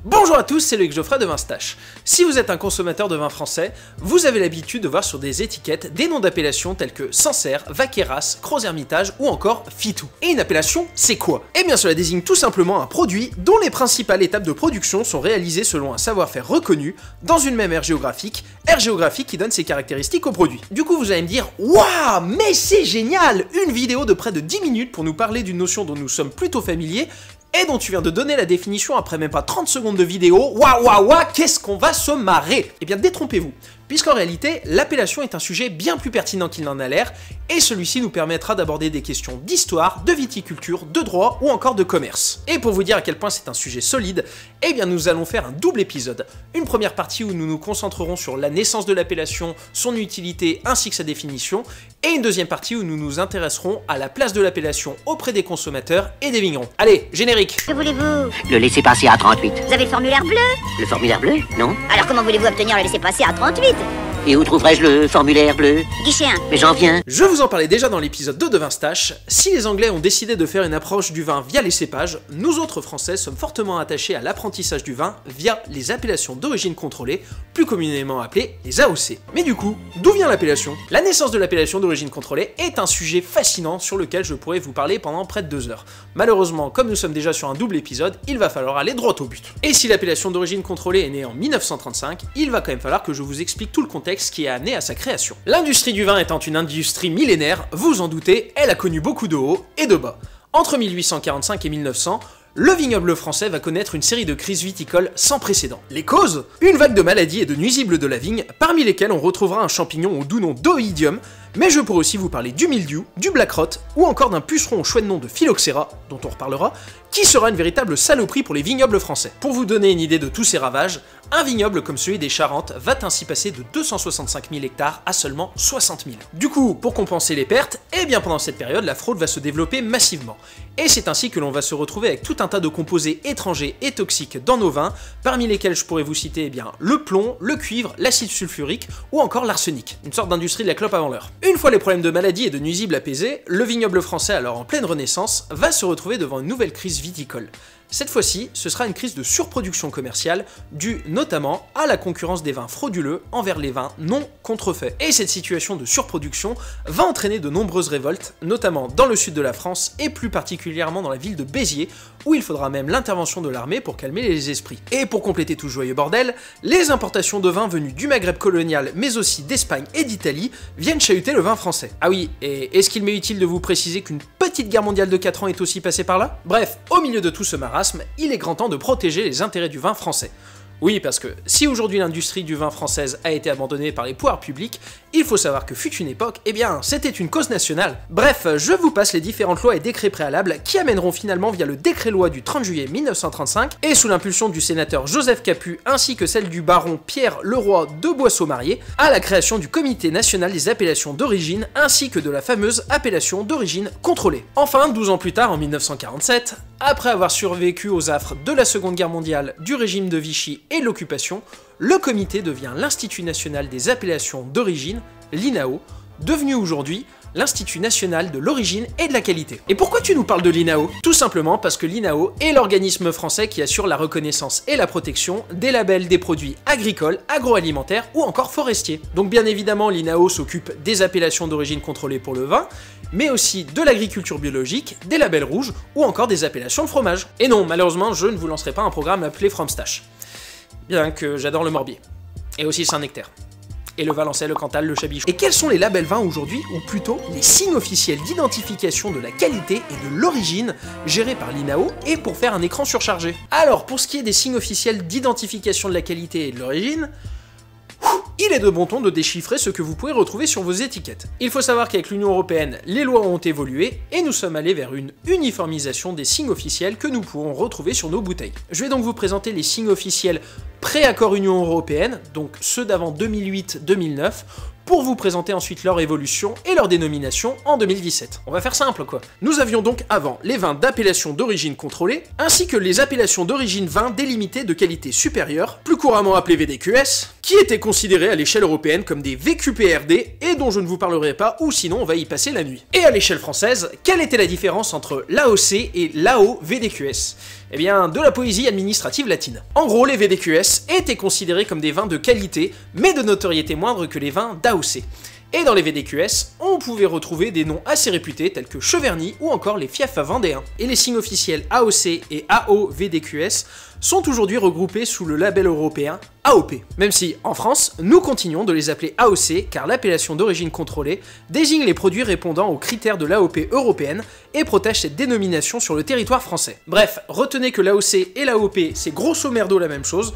Bonjour à tous, c'est Loïc Geoffroy de Vinstache. Si vous êtes un consommateur de vin français, vous avez l'habitude de voir sur des étiquettes des noms d'appellations tels que Sancerre, Vaqueras, Cros-Hermitage ou encore Fitou. Et une appellation, c'est quoi? Eh bien cela désigne tout simplement un produit dont les principales étapes de production sont réalisées selon un savoir-faire reconnu dans une même aire géographique qui donne ses caractéristiques au produit. Du coup vous allez me dire, waouh, mais c'est génial! Une vidéo de près de 10 minutes pour nous parler d'une notion dont nous sommes plutôt familiers et dont tu viens de donner la définition après même pas 30 secondes de vidéo. Waouh, qu'est-ce qu'on va se marrer! Eh bien détrompez-vous, puisqu'en réalité, l'appellation est un sujet bien plus pertinent qu'il n'en a l'air, et celui-ci nous permettra d'aborder des questions d'histoire, de viticulture, de droit ou encore de commerce. Et pour vous dire à quel point c'est un sujet solide, eh bien nous allons faire un double épisode. Une première partie où nous nous concentrerons sur la naissance de l'appellation, son utilité ainsi que sa définition, et une deuxième partie où nous nous intéresserons à la place de l'appellation auprès des consommateurs et des vignerons. Allez, générique! Que voulez-vous? Le laissez-passer à 38. Vous avez le formulaire bleu? Le formulaire bleu? Non. Alors comment voulez-vous obtenir le laissez-passer à 38? Et où trouverai-je le formulaire bleu? Guichet 1. Mais j'en viens. Je vous en parlais déjà dans l'épisode 2 de Vinstache, si les Anglais ont décidé de faire une approche du vin via les cépages, nous autres Français sommes fortement attachés à l'apprentissage du vin via les appellations d'origine contrôlée, plus communément appelées les AOC. Mais du coup, d'où vient l'appellation? La naissance de l'appellation d'origine contrôlée est un sujet fascinant sur lequel je pourrais vous parler pendant près de 2 heures. Malheureusement, comme nous sommes déjà sur un double épisode, il va falloir aller droit au but. Et si l'appellation d'origine contrôlée est née en 1935, il va quand même falloir que je vous explique tout le contexte qui a amené à sa création. L'industrie du vin étant une industrie millénaire, vous en doutez, elle a connu beaucoup de hauts et de bas. Entre 1845 et 1900, le vignoble français va connaître une série de crises viticoles sans précédent. Les causes? Une vague de maladies et de nuisibles de la vigne, parmi lesquelles on retrouvera un champignon au doux nom d'Oïdium, mais je pourrais aussi vous parler du mildiou, du black rot, ou encore d'un puceron au chouette nom de Phylloxera, dont on reparlera, qui sera une véritable saloperie pour les vignobles français. Pour vous donner une idée de tous ces ravages, un vignoble comme celui des Charentes va ainsi passer de 265 000 hectares à seulement 60 000. Du coup, pour compenser les pertes, eh bien pendant cette période, la fraude va se développer massivement. Et c'est ainsi que l'on va se retrouver avec tout un tas de composés étrangers et toxiques dans nos vins, parmi lesquels je pourrais vous citer eh bien, le plomb, le cuivre, l'acide sulfurique ou encore l'arsenic, une sorte d'industrie de la clope avant l'heure. Une fois les problèmes de maladies et de nuisibles apaisés, le vignoble français, alors en pleine renaissance, va se retrouver devant une nouvelle crise viticole. Cette fois-ci, ce sera une crise de surproduction commerciale, due notamment à la concurrence des vins frauduleux envers les vins non contrefaits. Et cette situation de surproduction va entraîner de nombreuses révoltes, notamment dans le sud de la France et plus particulièrement dans la ville de Béziers, où il faudra même l'intervention de l'armée pour calmer les esprits. Et pour compléter tout ce joyeux bordel, les importations de vins venus du Maghreb colonial, mais aussi d'Espagne et d'Italie, viennent chahuter le vin français. Ah oui, et est-ce qu'il m'est utile de vous préciser qu'une petite guerre mondiale de 4 ans est aussi passée par là? Bref, au milieu de tout ce marasme, il est grand temps de protéger les intérêts du vin français. Oui, parce que si aujourd'hui l'industrie du vin française a été abandonnée par les pouvoirs publics, il faut savoir que fut une époque, eh bien, c'était une cause nationale. Bref, je vous passe les différentes lois et décrets préalables qui amèneront finalement via le décret-loi du 30 juillet 1935 et sous l'impulsion du sénateur Joseph Capu ainsi que celle du baron Pierre Leroy de Boisseau-Marié à la création du Comité national des appellations d'origine ainsi que de la fameuse appellation d'origine contrôlée. Enfin, 12 ans plus tard, en 1947, après avoir survécu aux affres de la Seconde Guerre mondiale, du régime de Vichy et de l'occupation, le comité devient l'Institut national des appellations d'origine, l'INAO, devenu aujourd'hui l'Institut national de l'origine et de la qualité. Et pourquoi tu nous parles de l'INAO? Tout simplement parce que l'INAO est l'organisme français qui assure la reconnaissance et la protection des labels des produits agricoles, agroalimentaires ou encore forestiers. Donc bien évidemment, l'INAO s'occupe des appellations d'origine contrôlées pour le vin, mais aussi de l'agriculture biologique, des labels rouges ou encore des appellations de fromage. Et non, malheureusement, je ne vous lancerai pas un programme appelé Fromstache. Bien que j'adore le Morbier. Et aussi Saint-Nectaire. Et le Valençay, le Cantal, le Chabichon. Et quels sont les labels vins aujourd'hui, ou plutôt les signes officiels d'identification de la qualité et de l'origine gérés par l'INAO et pour faire un écran surchargé? Alors, pour ce qui est des signes officiels d'identification de la qualité et de l'origine, il est de bon ton de déchiffrer ce que vous pouvez retrouver sur vos étiquettes. Il faut savoir qu'avec l'Union Européenne, les lois ont évolué et nous sommes allés vers une uniformisation des signes officiels que nous pourrons retrouver sur nos bouteilles. Je vais donc vous présenter les signes officiels pré-accord Union Européenne, donc ceux d'avant 2008-2009, pour vous présenter ensuite leur évolution et leur dénomination en 2017. On va faire simple quoi. Nous avions donc avant les vins d'appellation d'origine contrôlée, ainsi que les appellations d'origine vin délimitées de qualité supérieure, plus couramment appelées VDQS, qui étaient considérés à l'échelle européenne comme des VQPRD et dont je ne vous parlerai pas ou sinon on va y passer la nuit. Et à l'échelle française, quelle était la différence entre l'AOC et l'AO-VDQS ? Eh bien, de la poésie administrative latine. En gros, les VDQS étaient considérés comme des vins de qualité, mais de notoriété moindre que les vins d'AOC. Et dans les VDQS, on pouvait retrouver des noms assez réputés tels que Cheverny ou encore les fiefs vendéens. Et les signes officiels AOC et AO-VDQS sont aujourd'hui regroupés sous le label européen AOP. Même si, en France, nous continuons de les appeler AOC car l'appellation d'origine contrôlée désigne les produits répondant aux critères de l'AOP européenne et protège cette dénomination sur le territoire français. Bref, retenez que l'AOC et l'AOP c'est grosso merdo la même chose,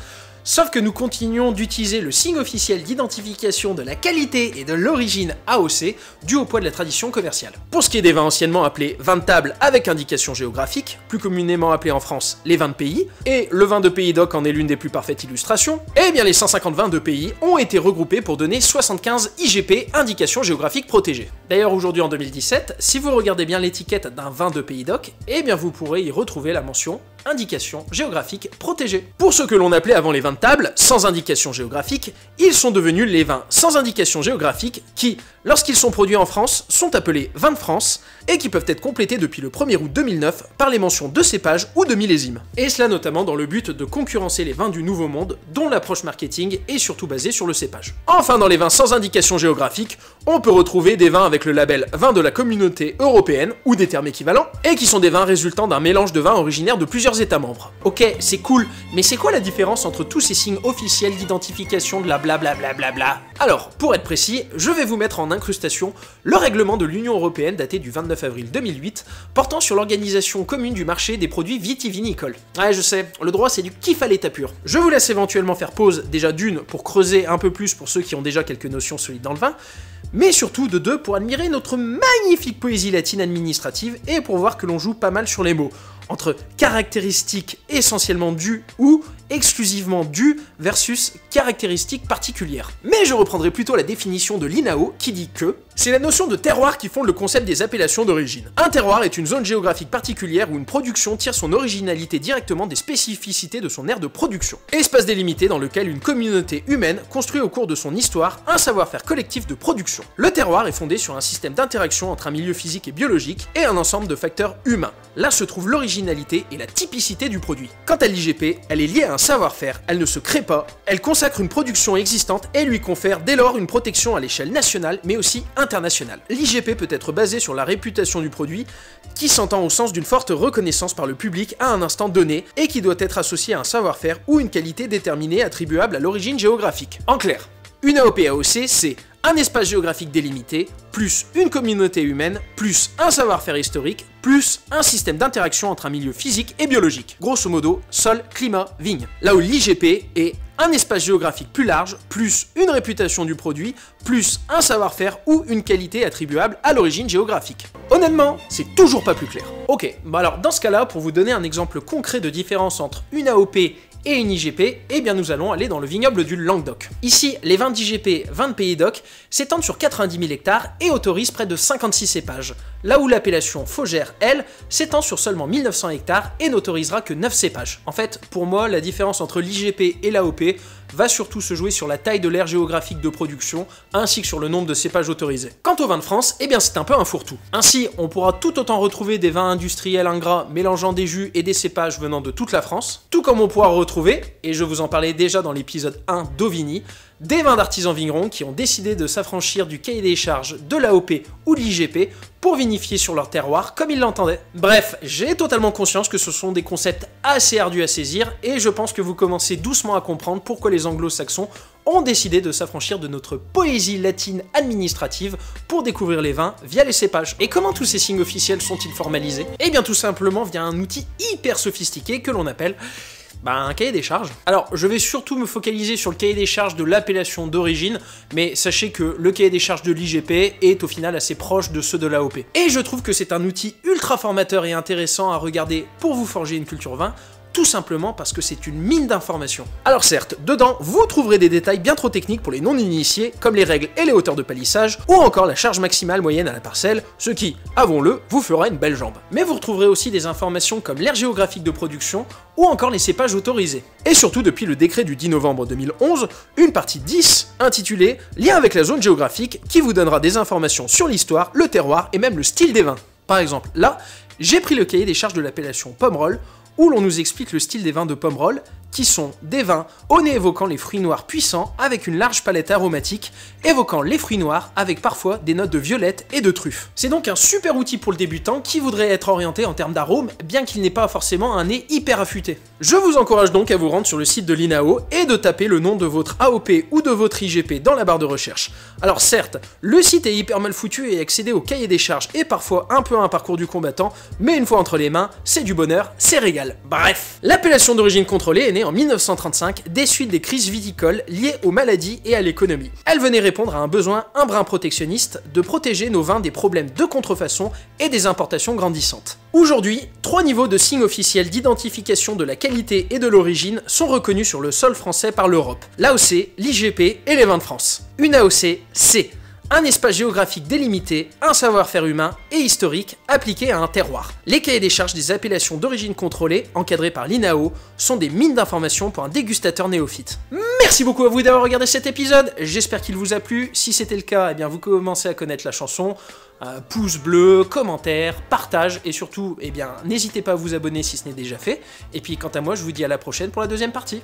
sauf que nous continuons d'utiliser le signe officiel d'identification de la qualité et de l'origine AOC dû au poids de la tradition commerciale. Pour ce qui est des vins anciennement appelés vins de table avec indication géographique, plus communément appelés en France les vins de pays, et le vin de pays d'Oc en est l'une des plus parfaites illustrations, eh bien les 150 vins de pays ont été regroupés pour donner 75 IGP, indication géographique protégée. D'ailleurs aujourd'hui en 2017, si vous regardez bien l'étiquette d'un vin de pays d'Oc, eh bien vous pourrez y retrouver la mention indication géographique protégée. Pour ceux que l'on appelait avant les vins de table, sans indication géographique, ils sont devenus les vins sans indication géographique qui, lorsqu'ils sont produits en France, sont appelés vins de France et qui peuvent être complétés depuis le 1er août 2009 par les mentions de cépage ou de millésime. Et cela notamment dans le but de concurrencer les vins du Nouveau Monde, dont l'approche marketing est surtout basée sur le cépage. Enfin, dans les vins sans indication géographique, on peut retrouver des vins avec le label vin de la communauté européenne ou des termes équivalents, et qui sont des vins résultant d'un mélange de vins originaires de plusieurs États membres. Ok, c'est cool, mais c'est quoi la différence entre tous ces signes officiels d'identification de la blablabla? Alors, pour être précis, je vais vous mettre en incrustation le règlement de l'Union européenne daté du 29 avril 2008, portant sur l'organisation commune du marché des produits vitivinicoles. Ouais, je sais, le droit c'est du kiff à l'état pur. Je vous laisse éventuellement faire pause, déjà d'une, pour creuser un peu plus pour ceux qui ont déjà quelques notions solides dans le vin, mais surtout de deux pour admirer notre magnifique poésie latine administrative et pour voir que l'on joue pas mal sur les mots, entre caractéristiques essentiellement dues ou exclusivement dues versus caractéristiques particulières. Mais je reprendrai plutôt la définition de l'INAO qui dit que c'est la notion de terroir qui fonde le concept des appellations d'origine. Un terroir est une zone géographique particulière où une production tire son originalité directement des spécificités de son aire de production. Espace délimité dans lequel une communauté humaine construit au cours de son histoire un savoir-faire collectif de production. Le terroir est fondé sur un système d'interaction entre un milieu physique et biologique et un ensemble de facteurs humains. Là se trouve l'originalité et la typicité du produit. Quant à l'IGP, elle est liée à un savoir-faire, elle ne se crée pas, elle consacre une production existante et lui confère dès lors une protection à l'échelle nationale mais aussi internationale. L'IGP peut être basée sur la réputation du produit qui s'entend au sens d'une forte reconnaissance par le public à un instant donné et qui doit être associée à un savoir-faire ou une qualité déterminée attribuable à l'origine géographique. En clair, une AOP-AOC c'est un espace géographique délimité, plus une communauté humaine, plus un savoir-faire historique, plus un système d'interaction entre un milieu physique et biologique. Grosso modo, sol, climat, vigne. Là où l'IGP est un espace géographique plus large, plus une réputation du produit, plus un savoir-faire ou une qualité attribuable à l'origine géographique. Honnêtement, c'est toujours pas plus clair. Ok, bah alors dans ce cas-là, pour vous donner un exemple concret de différence entre une AOP et une IGP, eh bien nous allons aller dans le vignoble du Languedoc. Ici, les vins d'IGP, vins de Pays d'Oc, s'étendent sur 90 000 hectares et autorisent près de 56 cépages, là où l'appellation Faugère, elle, s'étend sur seulement 1900 hectares et n'autorisera que 9 cépages. En fait, pour moi, la différence entre l'IGP et l'AOP va surtout se jouer sur la taille de l'aire géographique de production, ainsi que sur le nombre de cépages autorisés. Quant aux vins de France, eh bien c'est un peu un fourre-tout. Ainsi, on pourra tout autant retrouver des vins industriels ingrats mélangeant des jus et des cépages venant de toute la France, tout comme on pourra retrouver, et je vous en parlais déjà dans l'épisode 1 d'Ovini, des vins d'artisans vignerons qui ont décidé de s'affranchir du cahier des charges de l'AOP ou de l'IGP pour vinifier sur leur terroir comme ils l'entendaient. Bref, j'ai totalement conscience que ce sont des concepts assez ardus à saisir et je pense que vous commencez doucement à comprendre pourquoi les anglo-saxons ont décidé de s'affranchir de notre poésie latine administrative pour découvrir les vins via les cépages. Et comment tous ces signes officiels sont-ils formalisés? Eh bien tout simplement via un outil hyper sophistiqué que l'on appelle un cahier des charges. Alors, je vais surtout me focaliser sur le cahier des charges de l'appellation d'origine, mais sachez que le cahier des charges de l'IGP est au final assez proche de ceux de l'AOP. Et je trouve que c'est un outil ultra formateur et intéressant à regarder pour vous forger une culture vin, tout simplement parce que c'est une mine d'informations. Alors certes, dedans, vous trouverez des détails bien trop techniques pour les non-initiés, comme les règles et les hauteurs de palissage, ou encore la charge maximale moyenne à la parcelle, ce qui, avouons-le, vous fera une belle jambe. Mais vous retrouverez aussi des informations comme l'aire géographique de production, ou encore les cépages autorisés. Et surtout, depuis le décret du 10 novembre 2011, une partie 10, intitulée « Lien avec la zone géographique », qui vous donnera des informations sur l'histoire, le terroir et même le style des vins. Par exemple, là, j'ai pris le cahier des charges de l'appellation Pomerol, où l'on nous explique le style des vins de Pomerol, qui sont des vins au nez évoquant les fruits noirs puissants avec une large palette aromatique, évoquant les fruits noirs avec parfois des notes de violette et de truffe. C'est donc un super outil pour le débutant qui voudrait être orienté en termes d'arôme, bien qu'il n'ait pas forcément un nez hyper affûté. Je vous encourage donc à vous rendre sur le site de l'INAO et de taper le nom de votre AOP ou de votre IGP dans la barre de recherche. Alors certes, le site est hyper mal foutu et accéder au cahier des charges est parfois un peu un parcours du combattant, mais une fois entre les mains, c'est du bonheur, c'est régal. Bref, l'appellation d'origine contrôlée est née en 1935 des suites des crises viticoles liées aux maladies et à l'économie. Elle venait répondre à un besoin un brin protectionniste de protéger nos vins des problèmes de contrefaçon et des importations grandissantes. Aujourd'hui, 3 niveaux de signes officiels d'identification de la qualité et de l'origine sont reconnus sur le sol français par l'Europe. L'AOC, l'IGP et les vins de France. Une AOC, c'est un espace géographique délimité, un savoir-faire humain et historique appliqué à un terroir. Les cahiers des charges des appellations d'origine contrôlée, encadrés par l'INAO, sont des mines d'informations pour un dégustateur néophyte. Merci beaucoup à vous d'avoir regardé cet épisode, j'espère qu'il vous a plu. Si c'était le cas, eh bien vous commencez à connaître la chanson. Pouce bleu, commentaire, partage et surtout, eh bien, n'hésitez pas à vous abonner si ce n'est déjà fait. Et puis quant à moi, je vous dis à la prochaine pour la deuxième partie.